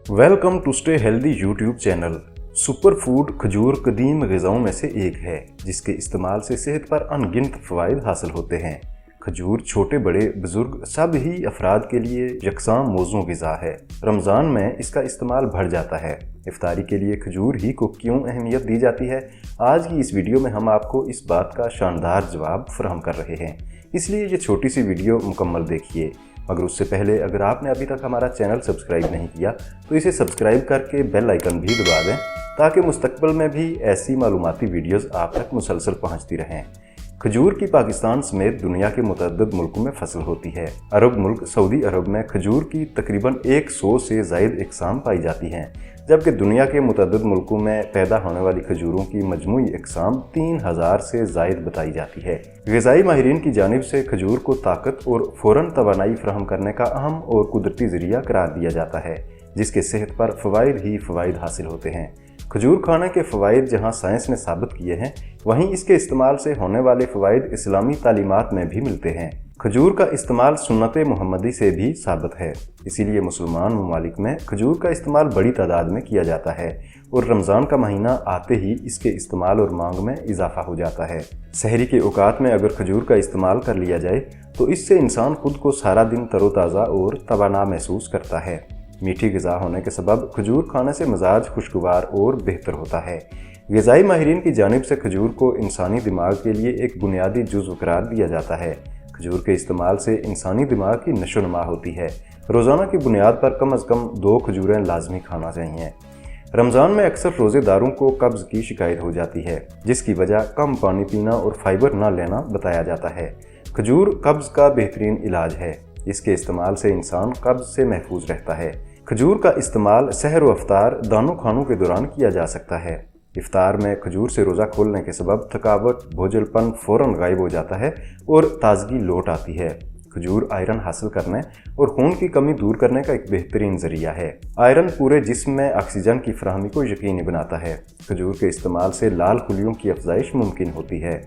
Welcome to stay healthy YouTube channel. Super food खजूर कदीम ग़िज़ाओं में से एक है जिसके इस्तेमाल से सेहत पर अनगिनत फ़वाइद हासिल होते हैं। खजूर छोटे बड़े बुजुर्ग सब ही अफराद के लिए यकसां मौज़ू ग़िज़ा है। रमज़ान में इसका इस्तेमाल बढ़ जाता है। इफ्तारी के लिए खजूर ही को क्यों अहमियत दी जाती है, आज की इस वीडियो में हम आपको इस बात का शानदार जवाब फराहम कर रहे हैं, इसलिए ये छोटी सी वीडियो मुकम्मल देखिए। मगर उससे पहले अगर आपने अभी तक हमारा चैनल सब्सक्राइब नहीं किया तो इसे सब्सक्राइब करके बेल आइकन भी दबा दें ताकि मुस्तकबिल में भी ऐसी मालूमाती वीडियोस आप तक मुसलसल पहुंचती रहें। खजूर की पाकिस्तान समेत दुनिया के मुतअद्दिद मुल्कों में फसल होती है। अरब मुल्क सऊदी अरब में खजूर की तकरीबन 100 से ज़ायद इकसाम पाई जाती हैं, जबकि दुनिया के मुतअद्दिद मुल्कों में पैदा होने वाली खजूरों की मजमूई इकसाम 3000 से ज़ायद बताई जाती है। ग़िज़ाई माहिरीन की जानिब से खजूर को ताकत और फ़ौरन तवानाई फराहम करने का अहम और कुदरती ज़रिया करार दिया जाता है, जिसके सेहत पर फ़वाइद ही फ़वाइद हासिल होते हैं। खजूर खाने के फ़वाइद जहाँ साइंस ने साबित किए हैं, वहीं इसके इस्तेमाल से होने वाले फ़वाइद इस्लामी तालीमात में भी मिलते हैं। खजूर का इस्तेमाल सुन्नत मुहम्मदी से भी साबित है, इसीलिए मुसलमान ममालिक में खजूर का इस्तेमाल बड़ी तादाद में किया जाता है और रमज़ान का महीना आते ही इसके इस्तेमाल और मांग में इजाफा हो जाता है। सहरी के औकात में अगर खजूर का इस्तेमाल कर लिया जाए तो इससे इंसान खुद को सारा दिन तरोताज़ा और तवाना महसूस करता है। मीठी ग़िज़ा होने के सबब खजूर खाने से मिजाज खुशगवार और बेहतर होता है। ग़िज़ाई माहिरीन की जानिब से खजूर को इंसानी दिमाग के लिए एक बुनियादी जुज़्व करार दिया जाता है। खजूर के इस्तेमाल से इंसानी दिमाग की नशोनुमा होती है। रोज़ाना की बुनियाद पर कम अज़ कम 2 खजूरें लाजमी खाना चाहिए। रमज़ान में अक्सर रोज़ेदारों को कब्ज़ की शिकायत हो जाती है, जिसकी वजह कम पानी पीना और फाइबर न लेना बताया जाता है। खजूर कब्ज़ का बेहतरीन इलाज है। इसके इस्तेमाल से इंसान कब्ज़ से महफूज रहता है। खजूर का इस्तेमाल सहर व इफ्तार दोनों खानों के दौरान किया जा सकता है। इफ्तार में खजूर से रोज़ा खोलने के सबब थकावट बोझलपन फ़ौरन गायब हो जाता है और ताज़गी लौट आती है। खजूर आयरन हासिल करने और खून की कमी दूर करने का एक बेहतरीन ज़रिया है। आयरन पूरे जिस्म में ऑक्सीजन की फराहमी को यकीनी बनाता है। खजूर के इस्तेमाल से लाल खुलियों की अफजाइश मुमकिन होती है।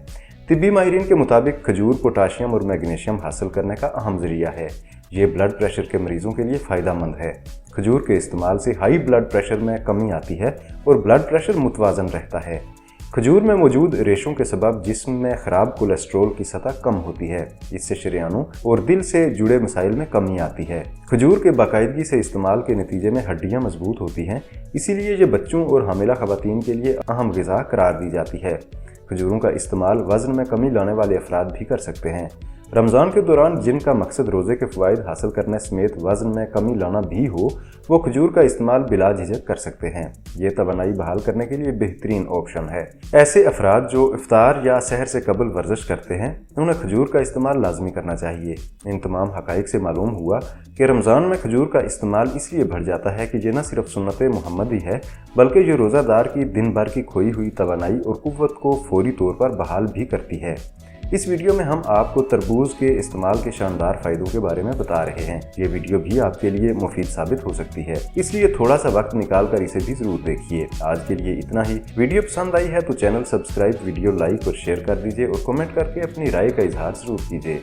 तिब्बी माहिरीन के मुताबिक खजूर पोटाशियम और मैग्नीशियम हासिल करने का अहम ज़रिया है। ये ब्लड प्रेशर के मरीज़ों के लिए फ़ायदेमंद है। खजूर के इस्तेमाल से हाई ब्लड प्रेशर में कमी आती है और ब्लड प्रेशर मुतवाज़न रहता है। खजूर में मौजूद रेशों के सबब जिस्म में ख़राब कोलेस्ट्रॉल की सतह कम होती है। इससे शरीयानों और दिल से जुड़े मसाइल में कमी आती है। खजूर के बाकायदगी से इस्तेमाल के नतीजे में हड्डियाँ मजबूत होती हैं, इसीलिए ये बच्चों और हामिला ख़वातीन के लिए अहम ग़िज़ा करार दी जाती है। खजूरों का इस्तेमाल वज़न में कमी लाने वाले अफराद भी कर सकते हैं। रमज़ान के दौरान जिनका मकसद रोज़े के फ़वाइद हासिल करने समेत वज़न में कमी लाना भी हो, वो खजूर का इस्तेमाल बिला झिझक कर सकते हैं। ये तवानाई बहाल करने के लिए बेहतरीन ऑप्शन है। ऐसे अफराद जो इफ्तार या सहर से कबल वर्जिश करते हैं, उन्हें खजूर का इस्तेमाल लाजमी करना चाहिए। इन तमाम हक़ाइक़ से मालूम हुआ कि रमज़ान में खजूर का इस्तेमाल इसलिए बढ़ जाता है कि ये न सिर्फ सुन्नत मुहम्मदी है, बल्कि ये रोज़ादार की दिन भर की खोई हुई तवानाई और क़ुव्वत को फौरी तौर पर बहाल भी करती है। इस वीडियो में हम आपको तरबूज के इस्तेमाल के शानदार फ़ायदों के बारे में बता रहे हैं। ये वीडियो भी आपके लिए मुफीद साबित हो सकती है, इसलिए थोड़ा सा वक्त निकाल कर इसे भी ज़रूर देखिए। आज के लिए इतना ही। वीडियो पसंद आई है तो चैनल सब्सक्राइब, वीडियो लाइक और शेयर कर दीजिए और कमेंट करके अपनी राय का इजहार ज़रूर कीजिए।